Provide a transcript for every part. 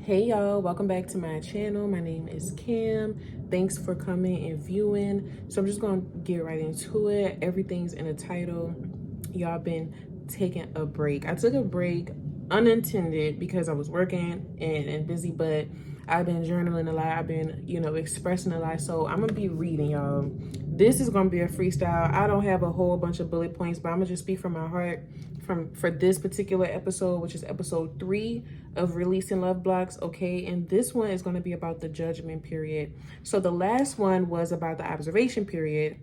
Hey y'all, welcome back to my channel. My name is Kim. Thanks for coming and viewing. So I'm just gonna get right into it. Everything's in the title. Y'all been taking a break. I took a break unintended because I was working and busy, but I've been journaling a lot. I've been, expressing a lot. So I'm gonna be reading, y'all. This is gonna be a freestyle. I don't have a whole bunch of bullet points, but I'm gonna just speak from my heart for this particular episode, which is episode 3 of Releasing Love Blocks. Okay, and this one is going to be about the judgment period. So the last one was about the observation period.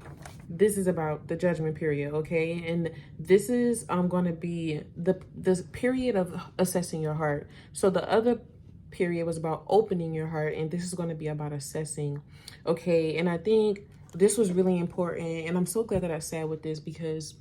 This is about the judgment period. Okay, and this is going to be the period of assessing your heart. So the other period was about opening your heart, and this is going to be about assessing. Okay, and I think this was really important, and I'm so glad that I sat with this because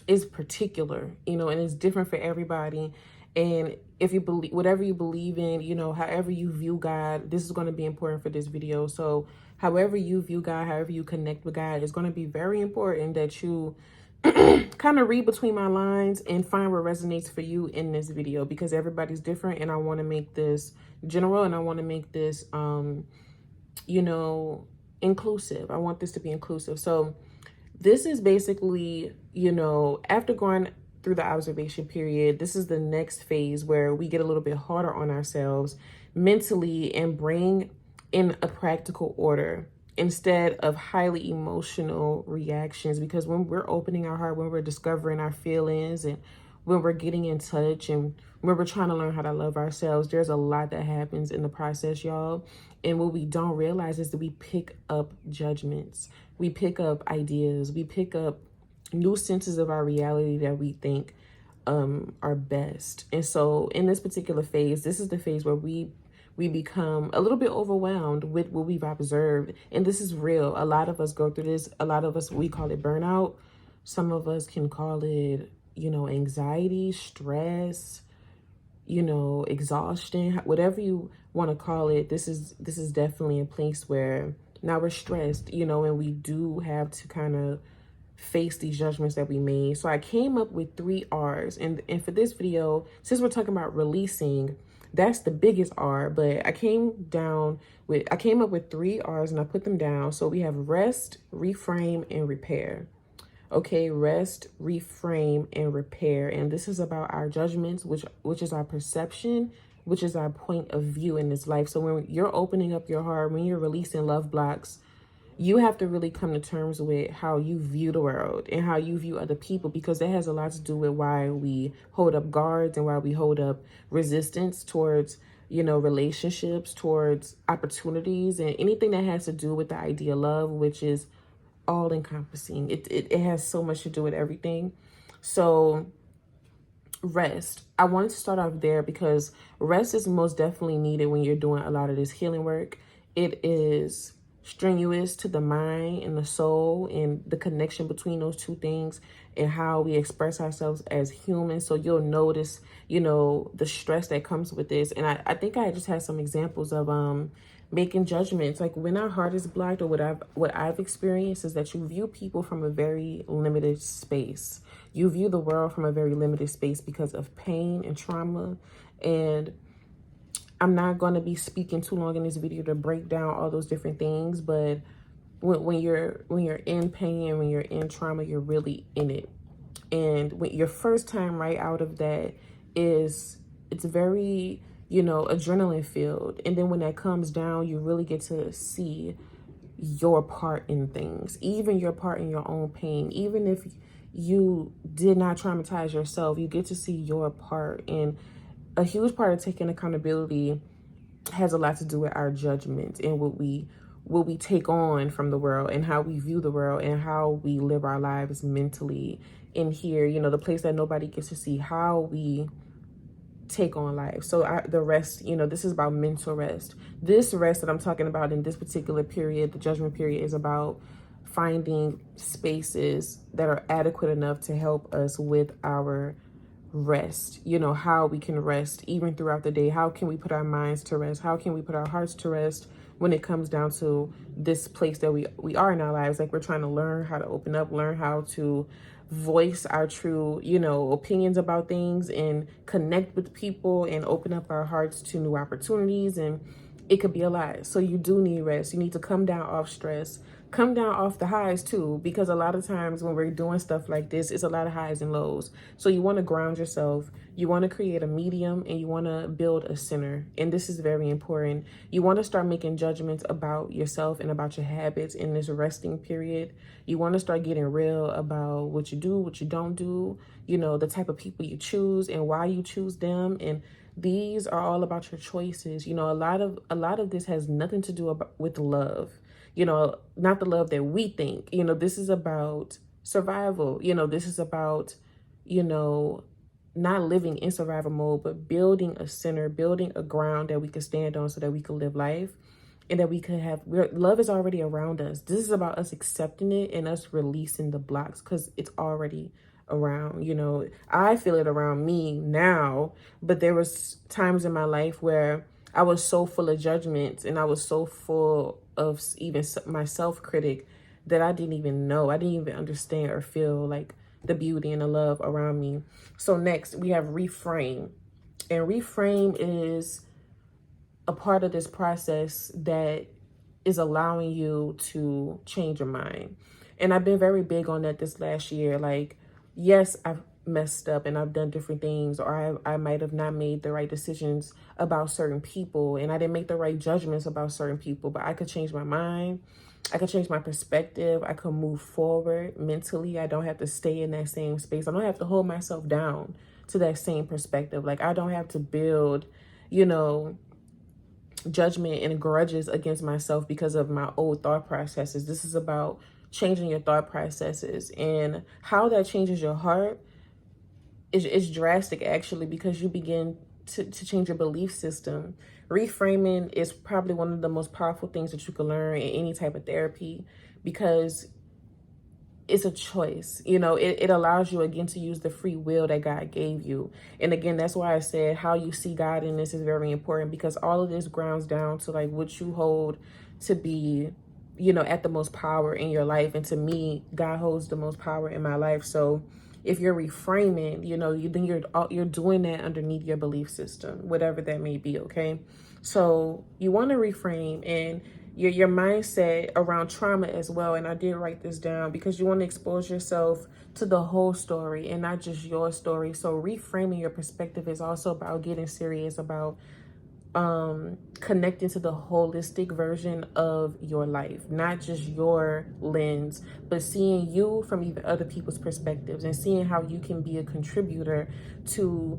is particular, and it's different for everybody. And if you believe whatever you believe in, however you view God, this is going to be important for this video. So however you view God, however you connect with God, it's going to be very important that you kind of read between my lines and find what resonates for you in this video, because everybody's different, and I want to make this general, and I want to make this inclusive. I want this to be inclusive. So this is basically, after going through the observation period, this is the next phase where we get a little bit harder on ourselves mentally and bring in a practical order instead of highly emotional reactions. Because when we're opening our heart, when we're discovering our feelings, and when we're getting in touch, and when we're trying to learn how to love ourselves, there's a lot that happens in the process, y'all. And what we don't realize is that we pick up judgments, we pick up ideas, we pick up new senses of our reality that we think are best. And so in this particular phase, this is the phase where we become a little bit overwhelmed with what we've observed. And this is real. A lot of us go through this. A lot of us, we call it burnout. Some of us can call it, anxiety, stress, exhaustion, whatever you want to call it. This is definitely a place where now we're stressed, and we do have to kind of face these judgments that we made. So I came up with 3 R's, and for this video, since we're talking about releasing, that's the biggest R, but I came up with 3 R's, and I put them down. So we have rest, reframe, and repair. Okay, rest, reframe, and repair. And this is about our judgments, which is our perception, which is our point of view in this life. So when you're opening up your heart, when you're releasing love blocks, you have to really come to terms with how you view the world and how you view other people, because that has a lot to do with why we hold up guards and why we hold up resistance towards, relationships, towards opportunities, and anything that has to do with the idea of love, which is all encompassing. It has so much to do with everything. So rest, I wanted to start off there because rest is most definitely needed when you're doing a lot of this healing work. It is strenuous to the mind and the soul, and the connection between those two things, and how we express ourselves as humans. So you'll notice, the stress that comes with this. And I think I just had some examples of making judgments. Like when our heart is blocked, or what I've experienced is that you view people from a very limited space. You view the world from a very limited space because of pain and trauma. And I'm not going to be speaking too long in this video to break down all those different things, but when you're in pain, when you're in trauma, you're really in it. And when your first time right out of that it's very, adrenaline filled. And then when that comes down, you really get to see your part in things, even your part in your own pain. Even if you did not traumatize yourself, you get to see your part. And a huge part of taking accountability has a lot to do with our judgments and what we take on from the world, and how we view the world, and how we live our lives mentally in here, the place that nobody gets to see, how we take on life. So the rest, this is about mental rest. This rest that I'm talking about in this particular period, the judgment period, is about finding spaces that are adequate enough to help us with our rest, how we can rest even throughout the day. How can we put our minds to rest? How can we put our hearts to rest when it comes down to this place that we are in our lives? Like, we're trying to learn how to open up, learn how to voice our true, you know, opinions about things and connect with people and open up our hearts to new opportunities. And it could be a lot. So you do need rest. You need to come down off stress, come down off the highs too, because a lot of times when we're doing stuff like this, it's a lot of highs and lows. So you want to ground yourself. You want to create a medium, and you want to build a center. And this is very important. You want to start making judgments about yourself and about your habits in this resting period. You want to start getting real about what you do, what you don't do, you know, the type of people you choose and why you choose them. And these are all about your choices. You know, a lot of this has nothing to do with love. You know, not the love that we think. You know, this is about survival. You know, this is about, you know, not living in survival mode, but building a center, building a ground that we can stand on so that we can live life and that we could have, love is already around us. This is about us accepting it and us releasing the blocks because it's already around. You know, I feel it around me now, but there was times in my life where I was so full of judgments and I was so full of even my self-critic that I didn't even know. I didn't even understand or feel like the beauty and the love around me. So next we have reframe. And reframe is a part of this process that is allowing you to change your mind. And I've been very big on that this last year. Like, yes, I've messed up and I've done different things, or I might have not made the right decisions about certain people, and I didn't make the right judgments about certain people, but I could change my mind. I could change my perspective. I could move forward mentally. I don't have to stay in that same space. I don't have to hold myself down to that same perspective. Like, I don't have to build, you know, judgment and grudges against myself because of my old thought processes. This is about changing your thought processes, and how that changes your heart is drastic, actually, because you begin to change your belief system. Reframing is probably one of the most powerful things that you can learn in any type of therapy, because it's a choice. You know, it allows you again to use the free will that God gave you. And again, that's why I said how you see God in this is very important, because all of this grounds down to like what you hold to be, you know, at the most power in your life. And to me, God holds the most power in my life. So if you're reframing, you know, then you're doing that underneath your belief system, whatever that may be. Okay, so you want to reframe and your mindset around trauma as well. And I did write this down because you want to expose yourself to the whole story and not just your story. So reframing your perspective is also about getting serious about connecting to the holistic version of your life, not just your lens, but seeing you from even other people's perspectives and seeing how you can be a contributor to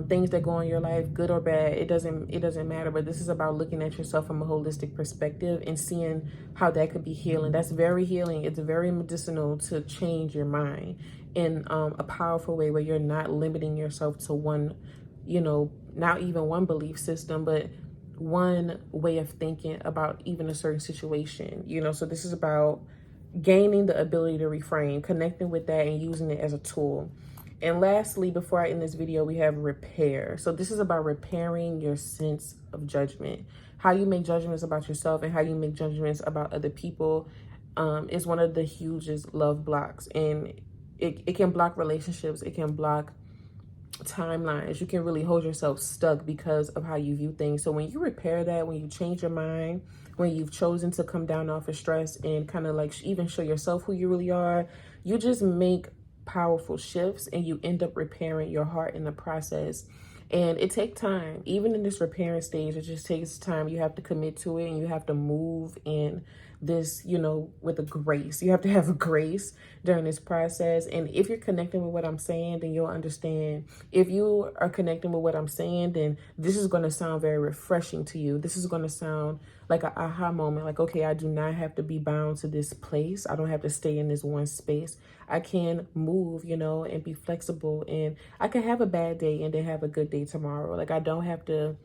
things that go on in your life, good or bad. It doesn't matter, but this is about looking at yourself from a holistic perspective and seeing how that could be healing. That's very healing. It's very medicinal to change your mind in a powerful way where you're not limiting yourself to one, you know, not even one belief system, but one way of thinking about even a certain situation, you know. So this is about gaining the ability to reframe, connecting with that and using it as a tool. And lastly, before I end this video, we have repair. So this is about repairing your sense of judgment. How you make judgments about yourself and how you make judgments about other people is one of the hugest love blocks. And it can block relationships. It can block timelines. You can really hold yourself stuck because of how you view things. So when you repair that, when you change your mind, when you've chosen to come down off of stress and kind of like even show yourself who you really are, you just make powerful shifts and you end up repairing your heart in the process. And it takes time. Even in this repairing stage, it just takes time. You have to commit to it and you have to move in this, you know, with a grace. You have to have a grace during this process. And if you're connecting with what I'm saying, then you'll understand. If you are connecting with what I'm saying, then this is going to sound very refreshing to you. This is going to sound like an aha moment. Like, okay, I do not have to be bound to this place. I don't have to stay in this one space. I can move, you know, and be flexible. And I can have a bad day and then have a good day tomorrow. Like, I don't have to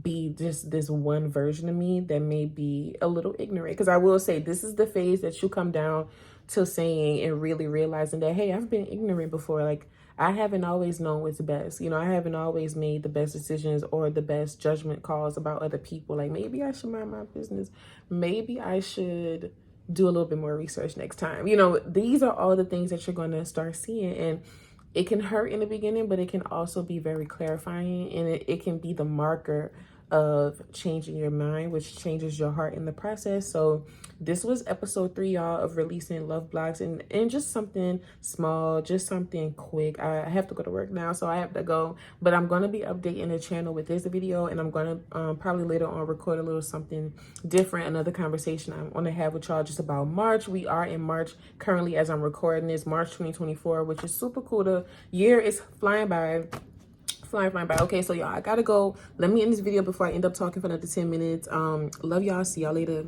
be just this one version of me that may be a little ignorant. Because I will say, this is the phase that you come down to saying and really realizing that, hey, I've been ignorant before. Like, I haven't always known what's best. You know, I haven't always made the best decisions or the best judgment calls about other people. Like, maybe I should mind my business. Maybe I should, do a little bit more research next time. You know, these are all the things that you're going to start seeing. And it can hurt in the beginning, but it can also be very clarifying, and it can be the marker of changing your mind, which changes your heart in the process. So this was episode 3, y'all, of releasing love blocks, and just something small, just something quick. I have to go to work now, so I have to go, but I'm going to be updating the channel with this video, and I'm going to probably later on record a little something different, another conversation I want to have with y'all just about March. We are in March currently as I'm recording this, March 2024, which is super cool. The year is flying by. Flying by. Okay, so y'all, I gotta go. Let me end this video before I end up talking for another 10 minutes. Love y'all. See y'all later.